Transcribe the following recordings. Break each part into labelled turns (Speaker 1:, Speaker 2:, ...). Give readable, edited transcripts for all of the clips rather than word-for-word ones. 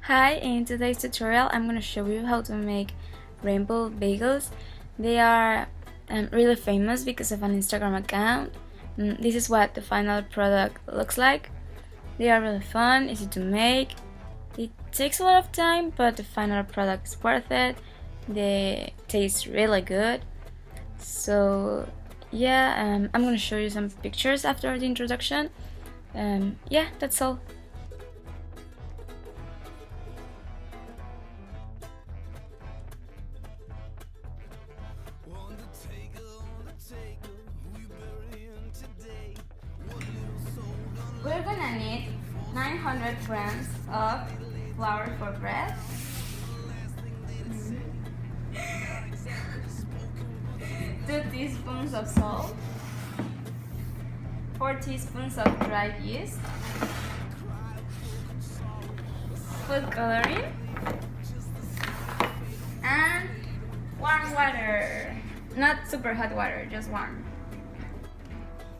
Speaker 1: Hi, in today's tutorial I'm going to show you how to make rainbow bagels. They are really famous because of an Instagram account. This is what the final product looks like. They are really fun, easy to make. It takes a lot of time, but the final product is worth it. They taste really good. So yeah, I'm going to show you some pictures after the introduction. Yeah, that's all. We're gonna need 900 grams of flour for bread, 2 teaspoons of salt, 4 teaspoons of dried yeast, food coloring, and warm water. Not super hot water, just warm.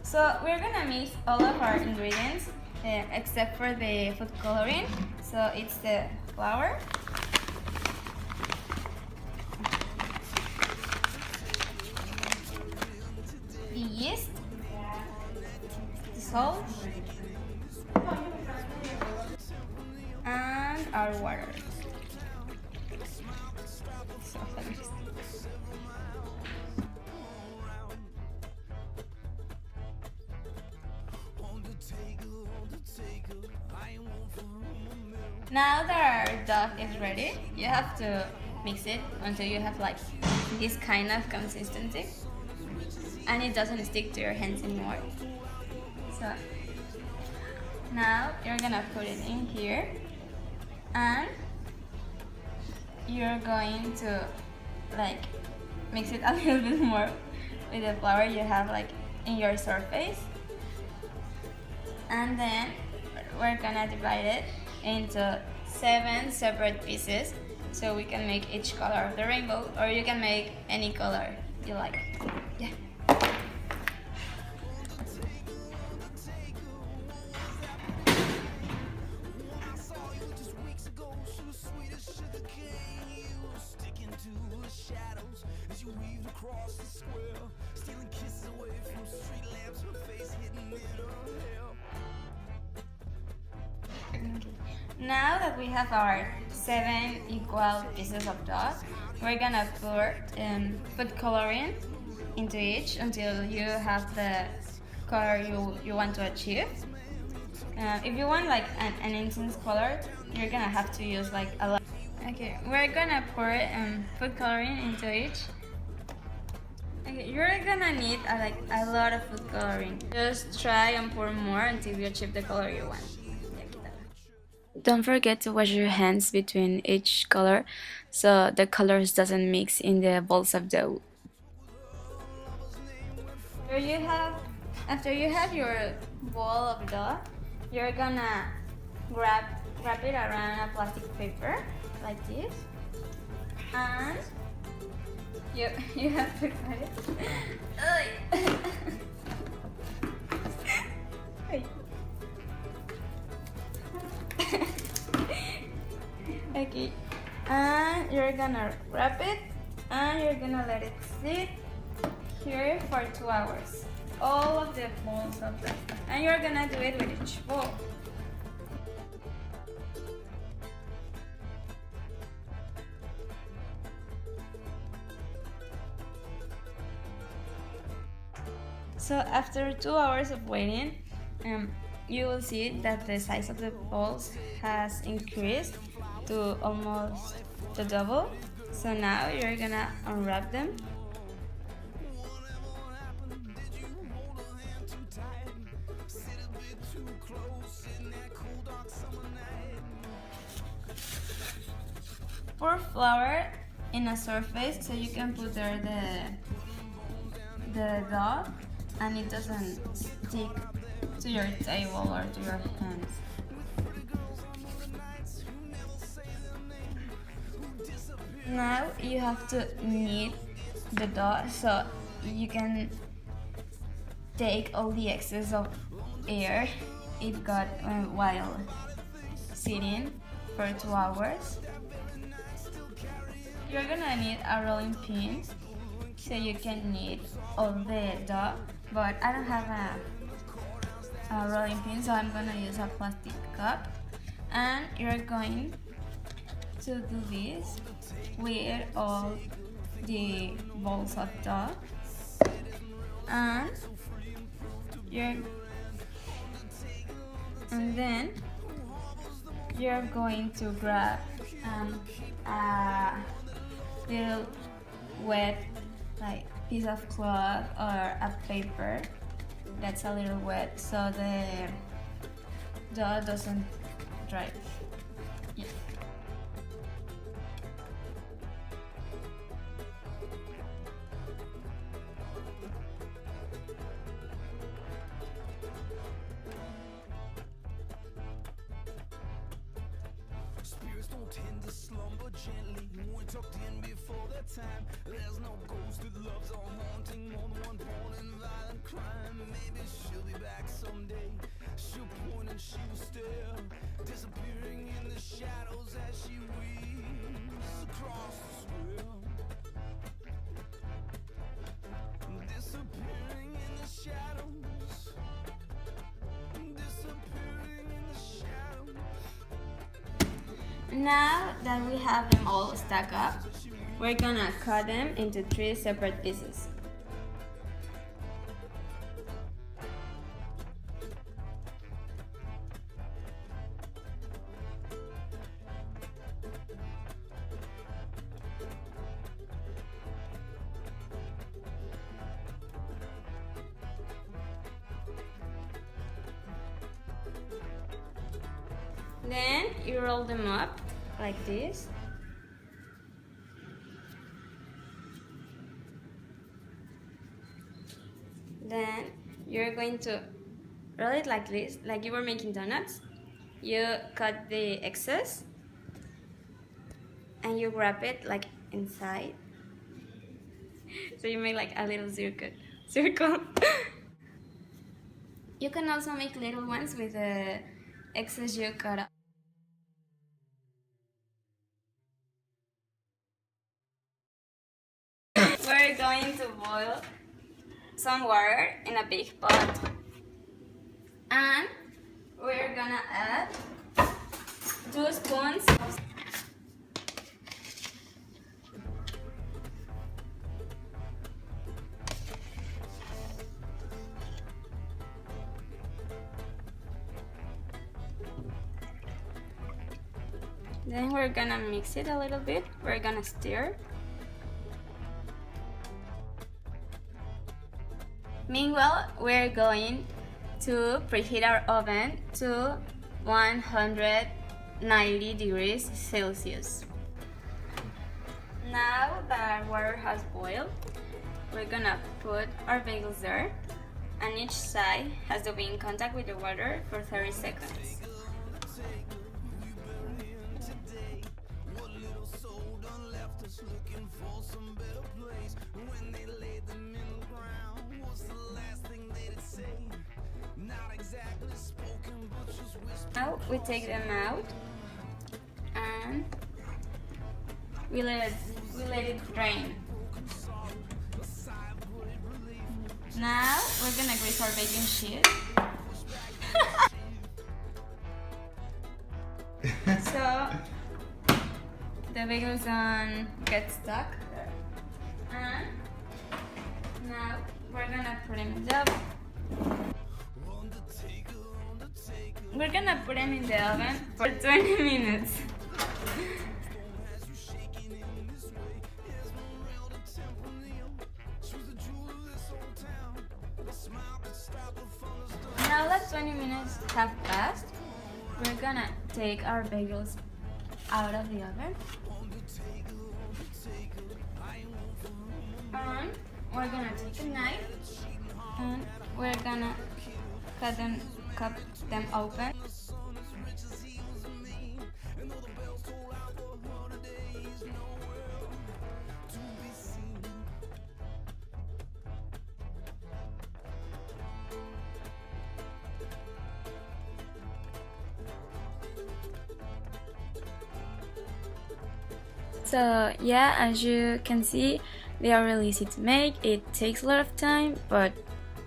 Speaker 1: So we're gonna mix all of our ingredients except for the food coloring. So it's the flour, the yeast, the salt, and our water. Now that our dough is ready, you have to mix it until you have like this kind of consistency and it doesn't stick to your hands anymore. So now you're gonna put it in here and you're going to like mix it a little bit more with the flour you have like in your surface, and then we're gonna divide it into 7 separate pieces so we can make each color of the rainbow, or you can make any color you like. Yeah. Now that we have our 7 equal pieces of dough, we're gonna pour food coloring into each until you have the color you want to achieve. If you want like an intense color, you're gonna have to use like a lot. Okay, we're gonna pour food coloring into each. Okay, you're gonna need a lot of food coloring. Just try and pour more until you achieve the color you want. Don't forget to wash your hands between each color so the colors doesn't mix in the balls of dough. After you have your ball of dough, you're gonna wrap it around a plastic paper like this, and you have to cut it. Okay, and you're gonna wrap it and you're gonna let it sit here for 2 hours. All of the balls of that, and you're gonna do it with each ball. So after 2 hours of waiting, you will see that the size of the balls has increased to almost the double. So now you're gonna unwrap them. Pour flour in a surface so you can put there the dough and it doesn't stick to your table or to your hands. Now you have to knead the dough so you can take all the excess of air it got while sitting for 2 hours. You're gonna need a rolling pin so you can knead all the dough, but I don't have a rolling pin, so I'm gonna use a plastic cup. And you're going to do this with all the balls of dough, and then you're going to grab a little wet like piece of cloth or a paper that's a little wet so the dough doesn't dry. Yeah.
Speaker 2: Spirits don't tend to slumber gently. We're tucked in before their time. There's no ghost that loves a haunting. More than one born in violent crime. Maybe she'll be back someday. She'll point and she will stare, disappearing in the shadows as she weaves across the square. Disappearing in the shadows. Disappearing in the shadows.
Speaker 1: Now that we have them all stacked up, we're gonna cut them into 3 separate pieces. Then you roll them up like this. Then you're going to roll it like this, like you were making donuts. You cut the excess and you wrap it like inside. So you make like a little circle. You can also make little ones with the excess you cut up. We're going to boil some water in a big pot, and we're gonna add 2 spoons of then we're gonna mix it a little bit. We're gonna stir. Meanwhile, we're going to preheat our oven to 190 degrees Celsius. Now that our water has boiled, we're gonna put our bagels there, and each side has to be in contact with the water for 30 seconds.
Speaker 2: Looking for some better place. When they laid them in the ground, what's the last thing they'd say? Not exactly spoken, but just whispered.
Speaker 1: Now we take them out and we let it drain. Now we're gonna grease our baking sheet. So the bagels don't get stuck. And now we're gonna put them in the oven. We're gonna put them in the oven for 20 minutes. Now that 20 minutes have passed, we're gonna take our bagels out of the oven. And we're gonna take a knife and we're gonna cut them open. So yeah, as you can see, they are really easy to make. It takes a lot of time, but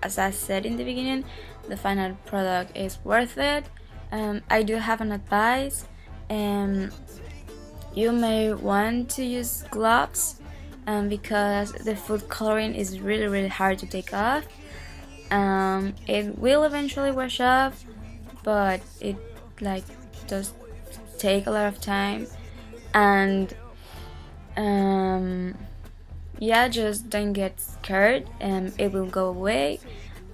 Speaker 1: as I said in the beginning, the final product is worth it. I do have an advice. You may want to use gloves because the food coloring is really hard to take off. It will eventually wash off, but it like does take a lot of time. And yeah, just don't get scared, it will go away.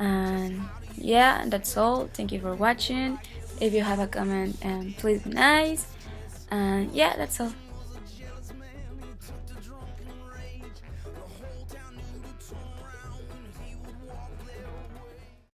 Speaker 1: And yeah, that's all. Thank you for watching. If you have a comment, please be nice. And yeah, that's all.